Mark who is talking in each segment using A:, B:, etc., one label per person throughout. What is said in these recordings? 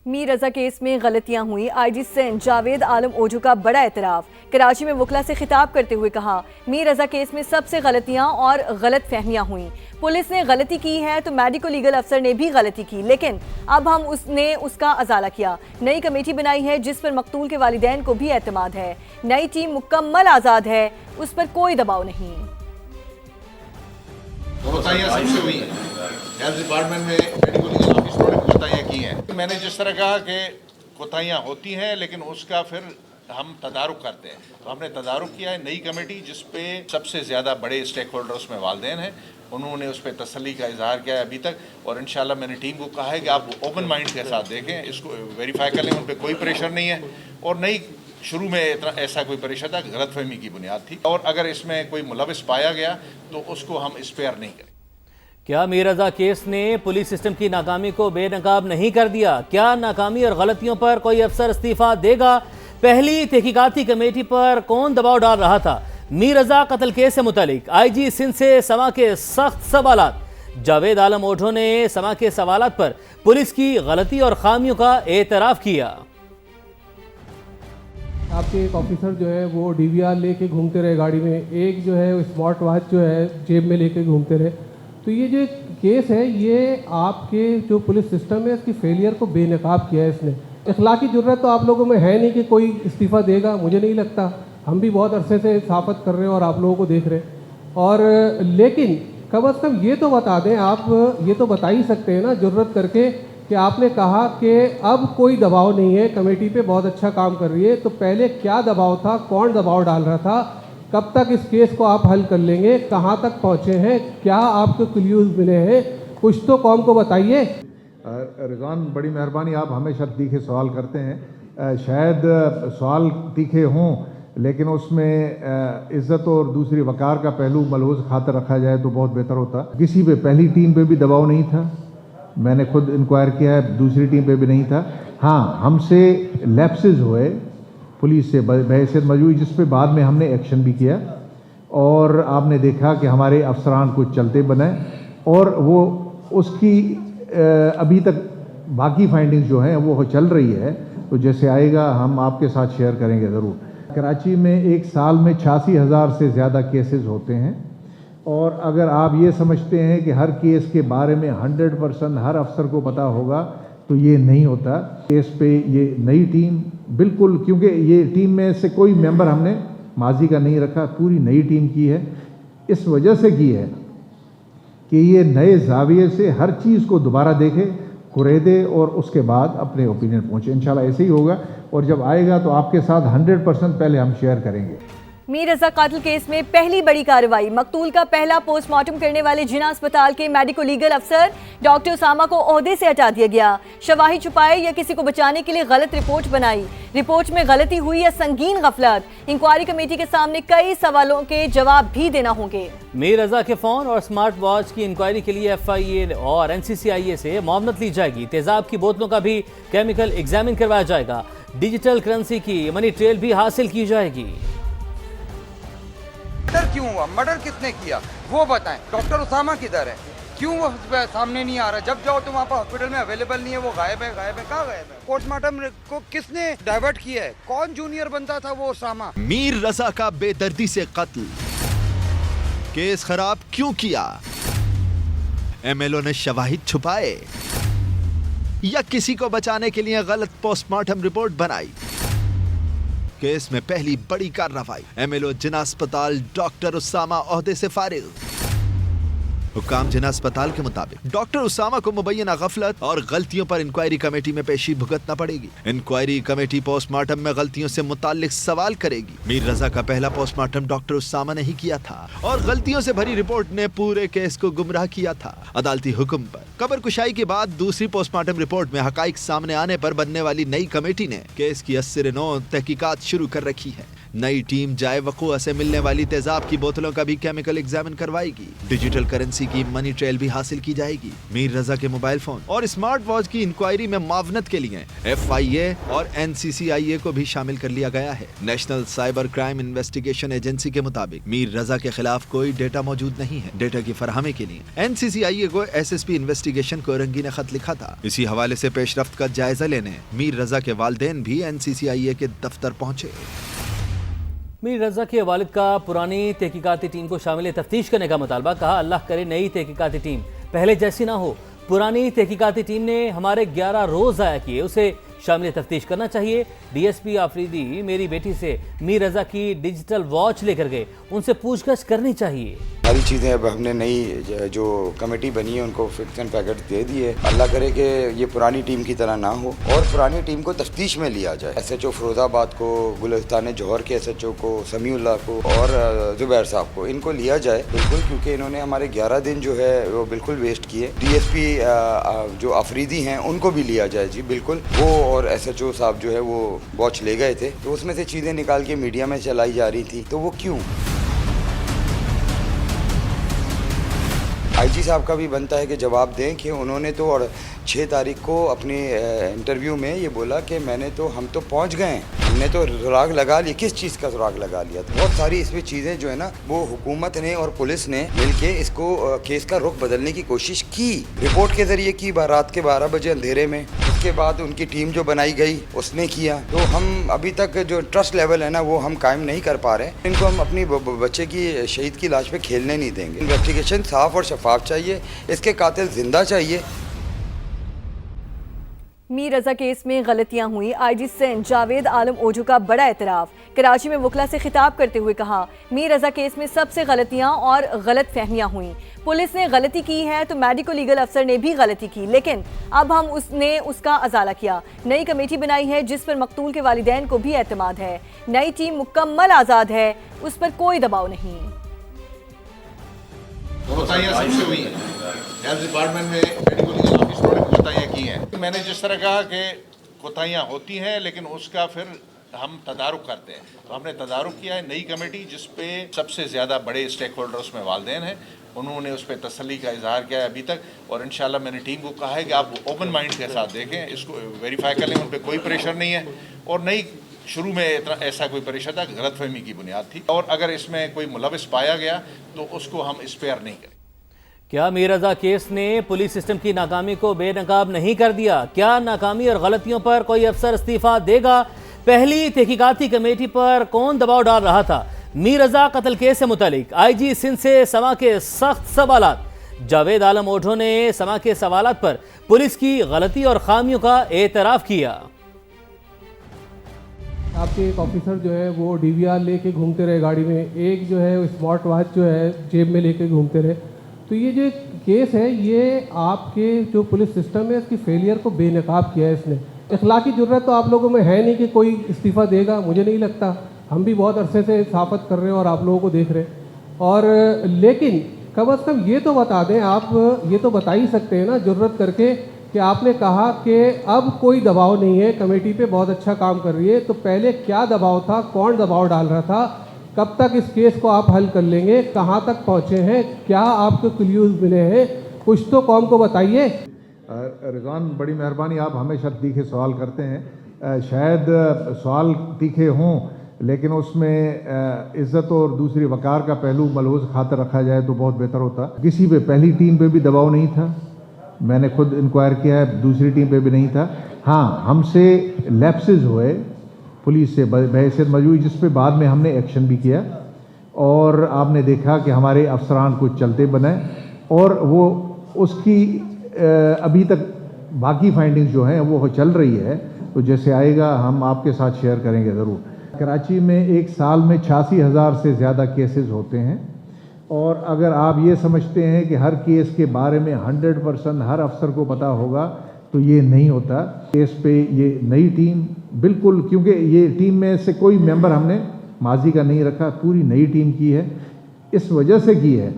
A: मीर रजा case में गलतियां हुई। आईजी सिंध जावेद आलम ओझू का बड़ा एतराफ। कराची में वकला से खिताब करते हुए कहा, मीर रजा केस में सबसे गलतियां और गलत फहमियां हुई। पुलिस ने गलती की है तो मेडिको लीगल अफसर ने भी गलती की, लेकिन अब हम उसने उसका अजाला किया। नई कमेटी बनाई है जिस पर मकतूल के वालिदैन को भी एतमाद है। नई टीम मुकम्मल आज़ाद है, उस पर कोई दबाव नहीं।
B: हेल्थ डिपार्टमेंट में मेडिकल लीगल ऑफिसरों ने कोताहियाँ की हैं। मैंने जिस तरह कहा कि कोताहियाँ होती हैं, लेकिन उसका फिर हम तदारुक करते हैं, तो हमने तदारुक किया है। नई कमेटी जिस पे सबसे ज़्यादा बड़े स्टेक होल्डर उसमें वालिदैन हैं, उन्होंने उस पर तसल्ली का इजहार किया है अभी तक, और इंशाल्लाह मैंने टीम को कहा है कि आप ओपन माइंड के साथ देखें, इसको वेरीफाई कर लें। उन पर कोई प्रेशर नहीं है, और नई शुरू में इतना ऐसा कोई प्रेशर था, गलतफहमी की बुनियाद थी, और अगर इसमें कोई मुलविस पाया गया तो उसको हम स्पेयर नहीं करें।
C: क्या मीर रजा केस ने पुलिस सिस्टम की नाकामी को बेनकाब नहीं कर दिया? क्या नाकामी और गलतियों पर कोई अफसर इस्तीफा देगा? पहली तहकीकाती कमेटी पर कौन दबाव डाल रहा था? मीर रजा कत्ल केस से मुतालिक आईजी सिंध से समा के सख्त सवालात। जावेद आलम ओझो ने समा के सवालात पर पुलिस की गलती और खामियों का एतराफ किया।
D: आपके एक ऑफिसर जो है वो डीवीआर लेके घूमते रहे गाड़ी में, एक जो है स्मार्ट वॉच जो है जेब में लेके घूमते रहे। तो ये जो केस है ये आपके जो पुलिस सिस्टम है इसकी फेलियर को बेनकाब किया है इसने। इखलाकी जुर्रत तो आप लोगों में है नहीं कि कोई इस्तीफ़ा देगा, मुझे नहीं लगता। हम भी बहुत अरसे से साफ़त कर रहे हैं और आप लोगों को देख रहे हैं, और लेकिन कम अज़ कम ये तो बता दें, आप ये तो बता ही सकते हैं ना जुर्रत करके कि आपने कहा कि अब कोई दबाव नहीं है, कमेटी पे बहुत अच्छा काम कर रही है। तो पहले क्या दबाव था, कौन दबाव डाल रहा था, कब तक इस केस को आप हल कर लेंगे, कहाँ तक पहुँचे हैं, क्या आपको क्लूज मिले हैं, कुछ तो कौम को बताइए।
E: रिजवान, बड़ी मेहरबानी, आप हमेशा तीखे सवाल करते हैं। शायद सवाल तीखे हों, लेकिन उसमें इज़्ज़त और दूसरी वकार का पहलू मलहूज़ खातर रखा जाए तो बहुत बेहतर होता। किसी पे, पहली टीम पे भी दबाव नहीं था, मैंने खुद इंक्वायर किया है, दूसरी टीम पे भी नहीं था। हाँ, हमसे लैप्सेस हुए पुलिस से बहैसियत मजबूरी, जिस पे बाद में हमने एक्शन भी किया, और आपने देखा कि हमारे अफसरान कुछ चलते बने, और वो उसकी अभी तक बाकी फाइंडिंग्स जो हैं वो चल रही है। तो जैसे आएगा हम आपके साथ शेयर करेंगे ज़रूर। कराची में एक साल में 86,000 से ज़्यादा केसेस होते हैं, और अगर आप ये समझते हैं कि हर केस के बारे में 100% हर अफसर को पता होगा तो ये नहीं होता। केस पे ये नई टीम बिल्कुल, क्योंकि ये टीम में से कोई मेंबर हमने माजी का नहीं रखा, पूरी नई टीम की है। इस वजह से की है कि ये नए जाविये से हर चीज़ को दोबारा देखे, कुरेदे, और उसके बाद अपने ओपिनियन पहुँचे। इंशाल्लाह ऐसे ही होगा, और जब आएगा तो आपके साथ 100% पहले हम शेयर करेंगे।
A: मीर रजा कातिल केस में पहली बड़ी कार्रवाई। मकतूल का पहला पोस्टमार्टम करने वाले जिना अस्पताल के मेडिको लीगल अफसर डॉक्टर उसामा को ओहदे से हटा दिया गया। शवाही छुपाए या किसी को बचाने के लिए गलत रिपोर्ट बनाई। रिपोर्ट में गलती हुई या संगीन गफलत। इंक्वायरी कमेटी के सामने कई सवालों के जवाब भी देना होंगे।
C: मीर रजा के फोन और स्मार्ट वॉच की इंक्वायरी के लिए FIA और NCCIA से मामलत ली जाएगी। तेजाब की बोतलों का भी केमिकल एग्जामिन करवाया जाएगा। डिजिटल करेंसी की मनी ट्रेल भी हासिल की जाएगी।
F: मर्डर क्यों हुआ, मर्डर किसने किया वो बताएं। डॉक्टर उसामा किधर है, क्यों वो सामने नहीं आ रहा? जब जाओ तो वहाँ पर हॉस्पिटल में अवेलेबल नहीं है, वो गायब है। कहाँ गायब है? पोस्टमार्टम को किसने डाइवर्ट किया है? कौन जूनियर बनता था वो उसामा?
G: मीर रजा का बेदर्दी से कत्ल, केस खराब क्यों किया? MLO ने शवाहिद छुपाए या किसी को बचाने के लिए गलत पोस्टमार्टम रिपोर्ट बनाई? केस में पहली बड़ी कार्रवाई। MLO जिना अस्पताल डॉक्टर उसामा ओहदे से फारिग। हुक्काम जिना अस्पताल के मुताबिक डॉक्टर उसामा को मुबैना गफलत और गलतियों पर इंक्वायरी कमेटी में पेशी भुगतना पड़ेगी। इंक्वायरी कमेटी पोस्टमार्टम में गलतियों से मुताल्लिक सवाल करेगी। मीर रजा का पहला पोस्टमार्टम डॉक्टर उसामा ने ही किया था, और गलतियों से भरी रिपोर्ट ने पूरे केस को गुमराह किया था। अदालती हुक्म पर कब्र कुशाई के बाद दूसरी पोस्टमार्टम रिपोर्ट में हकाइक सामने आने पर बनने वाली नई कमेटी ने केस की 80 तहकीकात शुरू कर रखी है। नई टीम जाए वक़ुआ से मिलने वाली तेजाब की बोतलों का भी केमिकल एग्जामिन करवाएगी। डिजिटल करेंसी की मनी ट्रेल भी हासिल की जाएगी। मीर रजा के मोबाइल फोन और स्मार्ट वॉच की इंक्वायरी में मावनत के लिए FIA और NCCIA को भी शामिल कर लिया गया है। National cyber crime investigation agency के मुताबिक मीर रजा के खिलाफ कोई डेटा मौजूद नहीं है। डेटा की फराहमी के लिए NCCIA को SSP इन्वेस्टिगेशन कोरंगी ने खत लिखा था। इसी हवाले से पेशरफ्त का जायजा लेने मीर रजा के वालिदैन भी NCCIA के दफ्तर पहुंचे।
C: मीर रजा के वालिद का पुरानी तहकीकाती टीम को शामिल तफ्तीश करने का मुतालबा। कहा अल्लाह करे नई तहकीकाती टीम पहले जैसी ना हो। पुरानी तहकीकाती टीम ने हमारे 11 रोज ज़ाया किए, उसे शामिल तफ्तीश करना चाहिए। DSP आफरीदी मेरी बेटी से मीर रजा की डिजिटल वॉच लेकर गए, उनसे पूछताछ करनी चाहिए।
F: सारी चीज़ें अब हमने नई जो कमेटी बनी है उनको फिक्स एंड पैकेट दे दिए। अल्लाह करे कि ये पुरानी टीम की तरह ना हो और पुरानी टीम को तफ्तीश में लिया जाए। SHO फिरोजाबाद को, गुलिस्तान जौहर के SHO को, समीउल्लाह को और जुबैर साहब को, इनको लिया जाए बिल्कुल, क्योंकि इन्होंने हमारे 11 दिन जो है वो बिल्कुल वेस्ट किए। DSP जो आफरीदी हैं उनको भी लिया जाए जी बिल्कुल। वो और SHO साहब जो है वो वॉच ले गए थे, तो उसमें से चीज़ें निकाल के मीडिया में चलाई जा रही थी, तो वो क्यों? IG साहब का भी बनता है कि जवाब दें कि उन्होंने तो और 6 तारीख को अपने इंटरव्यू में ये बोला कि हम तो पहुंच गए हैं, हमने तो सुराग लगा लिया। किस चीज़ का सुराग लगा लिया? तो बहुत सारी इसमें चीज़ें जो है ना वो हुकूमत ने और पुलिस ने मिलके इसको केस का रुख बदलने की कोशिश की। रिपोर्ट के ज़रिए की, रात के 12 बजे अंधेरे में। उसके बाद उनकी टीम जो बनाई गई उसने किया। तो हम अभी तक जो ट्रस्ट लेवल है ना वो हम कायम नहीं कर पा रहे। इनको हम अपनी बच्चे की शहीद की लाश पे खेलने नहीं देंगे। इन्वेस्टिगेशन साफ और शफाफ चाहिए, इसके कातिल जिंदा चाहिए।
A: मीर रजा केस में गलतियां हुई, IG सिंध जावेद आलम ओझू का बड़ा एतराफ़। कराची में वकला से खिताब करते हुए कहा मीर रजा केस में सबसे गलतियां और गलत फहमियां हुई। पुलिस ने गलती की है तो मेडिको लीगल अफसर ने भी गलती की, लेकिन अब हम उसका अजाला किया। नई कमेटी बनाई है जिस पर मकतूल के वालिदैन को भी एतमाद है। नई टीम मुकम्मल आज़ाद है, उस पर कोई दबाव नहीं।
B: कोताहियां सबसे हुई हैं। हेल्थ डिपार्टमेंट में मेडिकल लीगल ऑफिसरों ने कोताहियां की हैं। मैंने जिस तरह कहा कि कोताहियां होती हैं लेकिन उसका फिर हम तदारुक करते हैं, तो हमने तदारुक किया है नई कमेटी जिस पे सबसे ज़्यादा बड़े स्टेक होल्डर उसमें वालिदैन हैं। उन्होंने उस पर तसल्ली का इजहार किया है अभी तक, और इंशाल्लाह मैंने टीम को कहा है कि आप ओपन माइंड के साथ देखें, इसको वेरीफाई कर लें। उन पर कोई प्रेशर नहीं है और नई शुरू में इतना ऐसा कोई प्रेशर था, गलतफहमी की बुनियाद थी, और अगर इसमें कोई मुलविस पाया गया तो उसको हम स्पेयर नहीं करें।
C: क्या मीर रजा केस ने पुलिस सिस्टम की नाकामी को बेनकाब नहीं कर दिया? क्या नाकामी और गलतियों पर कोई अफसर इस्तीफा देगा? पहली तहकीकाती कमेटी पर कौन दबाव डाल रहा था? मीर रजा कत्ल केस से मुतालिक IG सिंध से समा के सख्त सवालात। जावेद आलम ओझो ने समा के सवालात पर पुलिस की गलती और खामियों का एतराफ़ किया।
D: आपके एक ऑफिसर जो है वो DVR लेके घूमते रहे गाड़ी में, एक जो है स्मार्ट वॉच जो है जेब में लेके घूमते रहे। तो ये जो केस है ये आपके जो पुलिस सिस्टम है इसकी फेलियर को बेनकाब किया है इसने। इखलाकी जुर्रत तो आप लोगों में है नहीं कि कोई इस्तीफ़ा देगा, मुझे नहीं लगता। हम भी बहुत अरसे से सहाफ़त कर रहे हैं और आप लोगों को देख रहे हैं, और लेकिन कम अज़ कम ये तो बता दें, आप ये तो बता ही सकते हैं ना जुर्रत करके कि आपने कहा कि अब कोई दबाव नहीं है, कमेटी पे बहुत अच्छा काम कर रही है। तो पहले क्या दबाव था, कौन दबाव डाल रहा था, कब तक इस केस को आप हल कर लेंगे, कहाँ तक पहुँचे हैं, क्या आपको क्लूज़ मिले हैं, कुछ तो कौम को बताइए।
E: रिजवान बड़ी मेहरबानी, आप हमेशा तीखे सवाल करते हैं। शायद सवाल तीखे हों लेकिन उसमें इज़्ज़त और दूसरी वक़ार का पहलू मलहूज़ खातर रखा जाए तो बहुत बेहतर होता। किसी पे पहली टीम पे भी दबाव नहीं था, मैंने खुद इंक्वायर किया है, दूसरी टीम पे भी नहीं था। हाँ, हमसे लैप्सेस हुए पुलिस से बहैसियत मजबूरी, जिस पे बाद में हमने एक्शन भी किया, और आपने देखा कि हमारे अफसरान कुछ चलते बने, और वो उसकी अभी तक बाकी फाइंडिंग्स जो हैं वो चल रही है, तो जैसे आएगा हम आपके साथ शेयर करेंगे ज़रूर। कराची में एक साल में 86,000 से ज़्यादा केसेस होते हैं, और अगर आप ये समझते हैं कि हर केस के बारे में 100% हर अफसर को पता होगा तो ये नहीं होता। केस पे ये नई टीम बिल्कुल, क्योंकि ये टीम में से कोई मेंबर हमने माजी का नहीं रखा, पूरी नई टीम की है। इस वजह से की है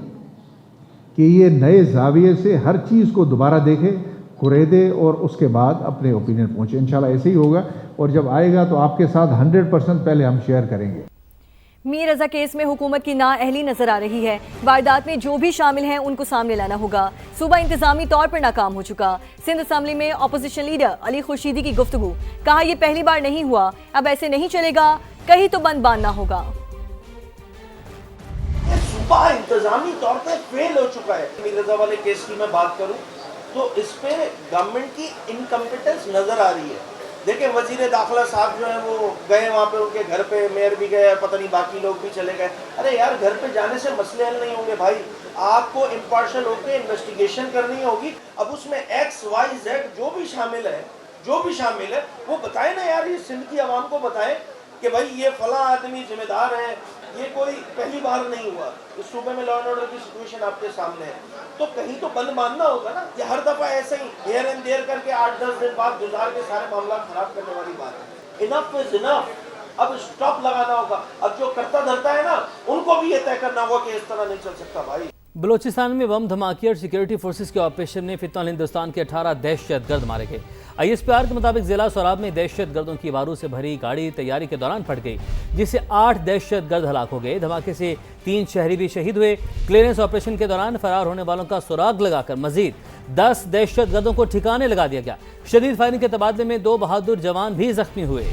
E: कि ये नए जाविये से हर चीज़ को दोबारा देखे, कुरेदे, और उसके बाद अपने ओपिनियन पहुँचे। इंशाल्लाह ऐसे ही होगा, और जब आएगा तो आपके साथ 100% पहले हम शेयर करेंगे।
A: मीर रजा केस में हुकूमत की नाअहली नजर आ रही है। वारदात में जो भी शामिल हैं उनको सामने लाना होगा। सूबा इंतजामी तौर पर नाकाम हो चुका। सिंध असम्बली में अपोजिशन लीडर अली खुर्शीदी की गुफ्तगू, कहा यह पहली बार नहीं हुआ, अब ऐसे नहीं चलेगा, कहीं तो बंद बांधना होगा।
H: सूबा इंतजामी तौर पर फेल हो चुका है। मीर रजा वाले केस की मैं बात करूं तो इस पे गवर्नमेंट की इनकम्पिटेंस नजर आ रही है। देखिए वजीर दाखिला साहब जो है वो गए वहाँ पे, उनके घर पे मेयर भी गए, पता नहीं बाकी लोग भी चले गए। अरे यार घर पे जाने से मसले हल नहीं होंगे भाई, आपको इम्पार्शल होकर इन्वेस्टिगेशन करनी होगी। अब उसमें XYZ जो भी शामिल है वो बताए ना यार, ये सिंध की आवाम को बताएं कि भाई ये फला आदमी जिम्मेदार है। ये कोई पहली बार नहीं हुआ, इस सूबे में लॉ एंड ऑर्डर की सिचुएशन आपके सामने है, तो कहीं तो बंद मानना होगा ना। ये हर दफा ऐसे ही हियर एंड देयर करके 8-10 दिन बाद गुजार के सारे मामला खराब करने वाली बात है। इनफ इज इनफ, अब स्टॉप लगाना होगा। अब जो करता धरता है ना, उनको भी ये तय करना होगा कि इस तरह नहीं चल सकता भाई।
C: बलूचिस्तान में बम धमाके और सिक्योरिटी फोर्सेस के ऑपरेशन में फितनल हिंदुस्तान के 18 दहशतगर्द मारे गए। ISPR के मुताबिक जिला सोराब में दहशतगर्दों की बारूद से भरी गाड़ी तैयारी के दौरान फट गई, जिससे 8 दहशतगर्द हलाक हो गए। धमाके से 3 शहरी भी शहीद हुए। क्लियरेंस ऑपरेशन के दौरान फरार होने वालों का सुराग लगाकर मजीद 10 दहशतगर्दों को ठिकाने लगा दिया गया। शदीद फायरिंग के तबादले में 2 बहादुर जवान भी जख्मी हुए।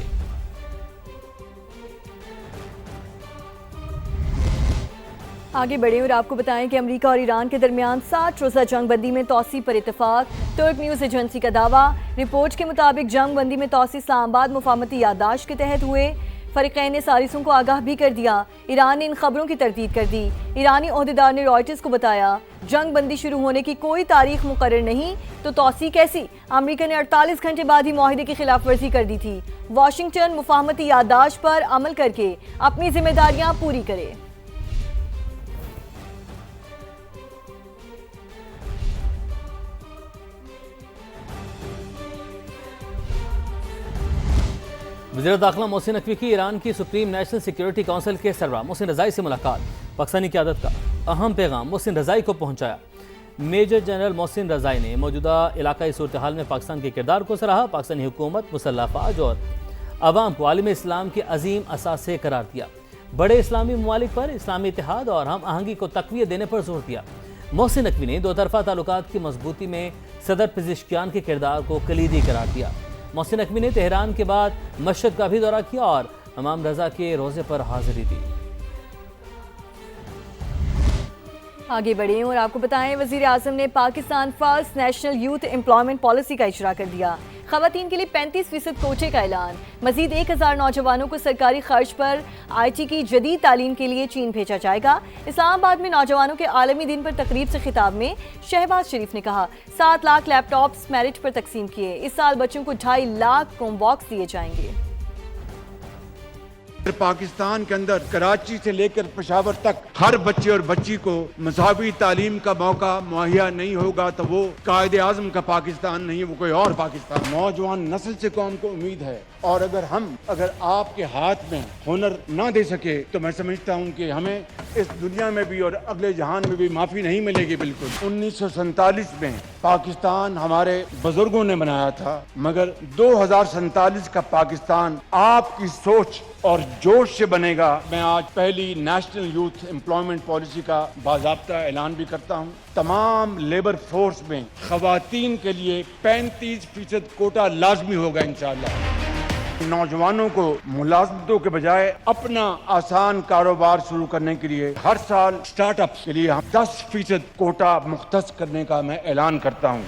A: आगे बढ़े और आपको बताएं कि अमेरिका और ईरान के दरमियान 60 रोज़ा जंग बंदी में तौसी पर इत्तेफाक। तुर्क न्यूज़ एजेंसी का दावा। रिपोर्ट के मुताबिक जंग बंदी में तौसी इस्लामाबाद मुफाहमती यादाश्त के तहत हुए। फरीकैन ने सारिसों को आगाह भी कर दिया। ईरान ने इन खबरों की तरदीद कर दी। ईरानी ओहदेदार ने रॉयटर्स को बताया, जंग बंदी शुरू होने की कोई तारीख मुकर्रर नहीं तो तौसी कैसी। अमेरिका ने 48 घंटे बाद ही मुआहिदे की खिलाफ वर्जी कर दी थी। वाशिंगटन मुफाहमती यादाश्त पर अमल करके अपनी जिम्मेदारियां पूरी करे।
C: वज़ीर दाखिला मोहसिन नकवी की ईरान की सुप्रीम नेशनल सिक्योरिटी काउंसिल के सरबराह मोहसिन रज़ाई से मुलाकात। पाकिस्तानी क़यादत का अहम पैगाम मोहसिन रज़ाई को पहुंचाया। मेजर जनरल मोहसिन रज़ाई ने मौजूदा इलाकाई सूरत हाल में पाकिस्तान के किरदार को सराहा। पाकिस्तानी हुकूमत, मुसल्लह फ़ौज और अवाम को आलम इस्लाम के अजीम असासे करार दिया। बड़े इस्लामी ममालिक पर इस्लामी इत्तेहाद और हम आहंगी को तक़वियत देने पर जोर दिया। मोहसिन नकवी ने दो तरफ़ा ताल्लुकात की मजबूती में सदर पेज़ेश्कियान के किरदार को कलीदी करार दिया। मोहसिन नकवी ने तेहरान के बाद मशहद का भी दौरा किया और इमाम रज़ा के रोज़े पर हाज़िरी दी।
A: आगे बढ़े और आपको बताएं, वज़ीर आज़म ने Pakistan first national youth employment policy का इजरा कर दिया। ख़वातीन के लिए 35% कोटे का ऐलान। मज़ीद 1000 नौजवानों को सरकारी खर्च पर IT की जदीद तालीम के लिए चीन भेजा जाएगा। इस्लामाबाद में नौजवानों के आलमी दिन पर तकरीब से खिताब में शहबाज शरीफ ने कहा, 7 लाख लैपटॉप्स मेरिट पर तकसीम किए। इस साल बच्चों को 2.5 लाख क्रोम बॉक्स दिए जाएंगे।
I: पाकिस्तान के अंदर कराची से लेकर पेशावर तक हर बच्चे और बच्ची को मज़हबी तालीम का मौका मुहैया नहीं होगा तो वो कायदे आज़म का पाकिस्तान नहीं, वो कोई और पाकिस्तान। नौजवान नस्ल से कौम को उम्मीद है, और अगर आपके हाथ में हुनर ना दे सके तो मैं समझता हूँ कि हमें इस दुनिया में भी और अगले जहान में भी माफ़ी नहीं मिलेगी। बिल्कुल 1947 में पाकिस्तान हमारे बुजुर्गों ने बनाया था, मगर 2047 का पाकिस्तान आपकी सोच और जोश से बनेगा। मैं आज पहली नेशनल यूथ एम्प्लॉयमेंट पॉलिसी का बाज़ाब्ता ऐलान भी करता हूँ। तमाम लेबर फोर्स में ख़वातीन के लिए 35% कोटा लाजमी होगा इंशाअल्लाह। नौजवानों को मुलाजमतों के बजाय अपना आसान कारोबार शुरू करने के लिए हर साल स्टार्टअप्स के लिए हम 10% कोटा मुख्तस करने का मैं ऐलान करता हूँ।